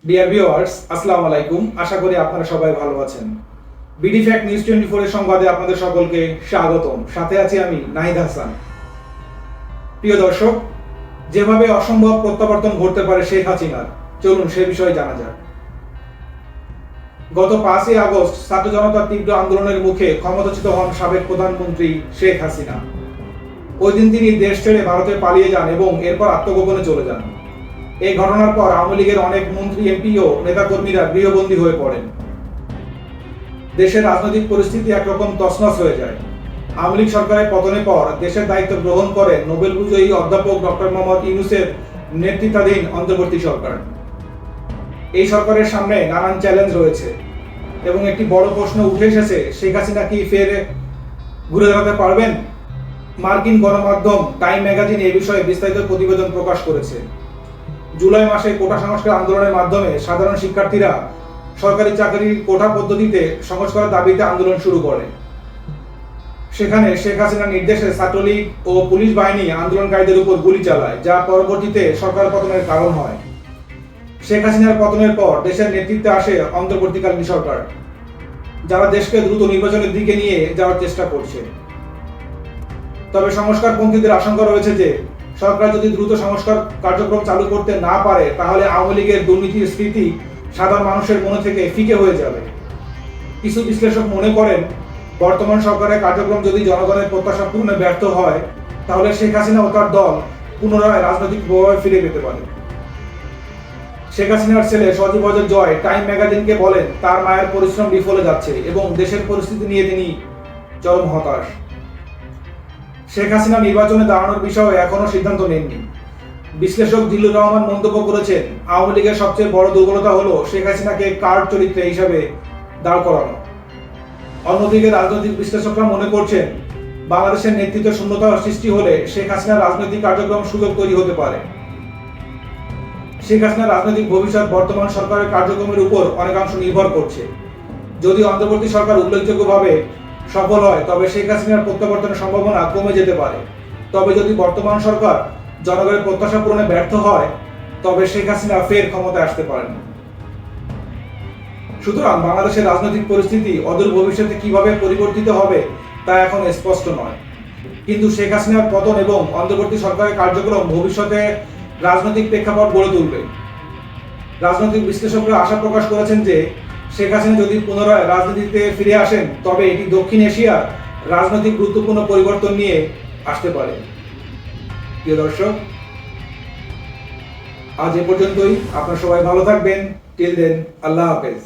Dear viewers, আসসালামু আলাইকুম। আশা করি আপনারা সবাই ভালো আছেন। বিডি ফ্যাক্ট নিউজ 24 এর সংবাদে আপনাদের সকলকে স্বাগতম। সাথে আছি আমি নাহিদ হাসান। প্রিয় দর্শক, যেভাবে অসম্ভব প্রত্যাবর্তন ঘটতে পারে শেখ হাসিনার, চলুন সে বিষয়ে জানা যাক। গত 5ই আগস্ট ছাত্র জনতার তীব্র আন্দোলনের মুখে ক্ষমতাচ্যুত হন সাবেক প্রধানমন্ত্রী শেখ হাসিনা। ওই দিন তিনি দেশ ছেড়ে ভারতে পালিয়ে যান এবং এরপর আত্মগোপনে চলে যান। এই ঘটনার পর আওয়ামী লীগের অনেক মন্ত্রী, এমপি ও নেতাকর্মীরা গৃহবন্দী হয়ে পড়েন। দেশের রাজনৈতিক পরিস্থিতি একরকম তছনছ হয়ে যায়। আওয়ামী লীগ সরকারের পতনের পর দেশের দায়িত্ব গ্রহণ করে নোবেল বিজয়ী অধ্যাপক ডক্টর মোহাম্মদ ইউনূসের নেতৃত্বাধীন অন্তর্বর্তী সরকার। এই সরকারের সামনে নানান চ্যালেঞ্জ রয়েছে এবং একটি বড় প্রশ্ন উঠে এসেছে, শেখ হাসিনা কি ফের ঘুরে দাঁড়াতে পারবেন? মার্কিন গণমাধ্যম টাইম ম্যাগাজিন এই বিষয়ে বিস্তারিত প্রতিবেদন প্রকাশ করেছে। জুলাই মাসে কোটা সংস্কার আন্দোলনের মাধ্যমে সাধারণ শিক্ষার্থীরা সরকারি চাকরির কোটা পদ্ধতিতে সংস্কারের দাবিতে আন্দোলন শুরু করে। সেখানে শেখ হাসিনার নির্দেশে ছাত্রলীগ ও পুলিশ বাহিনী আন্দোলনকারীদের উপর গুলি চালায়, যা পরবর্তীতে সরকার পতনের কারণ হয়। শেখ হাসিনার পতনের পর দেশের নেতৃত্বে আসে অন্তর্বর্তীকালীন সরকার, যারা দেশকে দ্রুত নির্বাচনের দিকে নিয়ে যাওয়ার চেষ্টা করছে। তবে সংস্কারপন্থীদের আশঙ্কা রয়েছে যে সরকার যদি দ্রুত সংস্কার কার্যক্রম চালু করতে না পারে, তাহলে আওয়ামী লীগের দুর্নীতির স্মৃতি সাধারণ মানুষের মনে থেকে ফিকে হয়ে যাবে। কিছু বিশ্লেষক মনে করেন, বর্তমান সরকারের কার্যক্রম যদি জনগণের প্রত্যাশা পূরণে ব্যর্থ হয়, তাহলে শেখ হাসিনা ও তার দল পুনরায় রাজনৈতিক প্রভাবে ফিরে পেতে পারে। শেখ হাসিনার ছেলে সজীব ওয়াজেদ জয় টাইম ম্যাগাজিনকে বলেন, তার মায়ের পরিশ্রম বিফলে যাচ্ছে এবং দেশের পরিস্থিতি নিয়ে তিনি চরম হতাশ। শেখ হাসিনা নির্বাচনে দাঁড়ানোর বিষয়ে এখনো সিদ্ধান্ত নেননি। বিশ্লেষক জিল্লুর রহমান মন্তব্য করেছেন, আওয়ামী লীগের সবচেয়ে বড় দুর্বলতা হলো শেখ হাসিনাকে কার্ড চরিত্রে হিসাবে দাঁড় করানো। অন্যদিকে রাজনৈতিক বিশ্লেষকরা মনে করছেন, বাংলাদেশের নেতৃত্ব শূন্যতা সৃষ্টি হলে শেখ হাসিনার রাজনৈতিক কার্যক্রম সুযোগ তৈরি হতে পারে। শেখ হাসিনার রাজনৈতিক ভবিষ্যৎ বর্তমান সরকারের কার্যক্রমের উপর অনেকাংশ নির্ভর করছে। যদি অন্তর্বর্তী সরকার উল্লেখযোগ্যভাবে সফল হয়, তবে শেখ হাসিনার প্রত্যাবর্তনের সম্ভাবনা কমে যেতে পারে। তবে যদি বর্তমান সরকার জনগণের প্রত্যাশা পূরণে ব্যর্থ হয়, তবে শেখ হাসিনা ফের ক্ষমতায় আসতে পারেন। সুতরাং বাংলাদেশের রাজনৈতিক পরিস্থিতি অদূর ভবিষ্যতে কিভাবে পরিবর্তিত হবে তা এখন স্পষ্ট নয়। কিন্তু শেখ হাসিনার পতন এবং অন্তর্বর্তী সরকারের কার্যক্রম ভবিষ্যতে রাজনৈতিক প্রেক্ষাপট গড়ে তুলবে। রাজনৈতিক বিশ্লেষকরা আশা প্রকাশ করেছেন যে শেখ হাসিনা যদি পুনরায় রাজনীতিতে ফিরে আসেন, তবে এটি দক্ষিণ এশিয়ার রাজনৈতিক গুরুত্বপূর্ণ পরিবর্তন নিয়ে আসতে পারে। প্রিয় দর্শক, আজ এ পর্যন্তই। আপনারা সবাই ভালো থাকবেন। টিল দেন, আল্লাহ হাফেজ।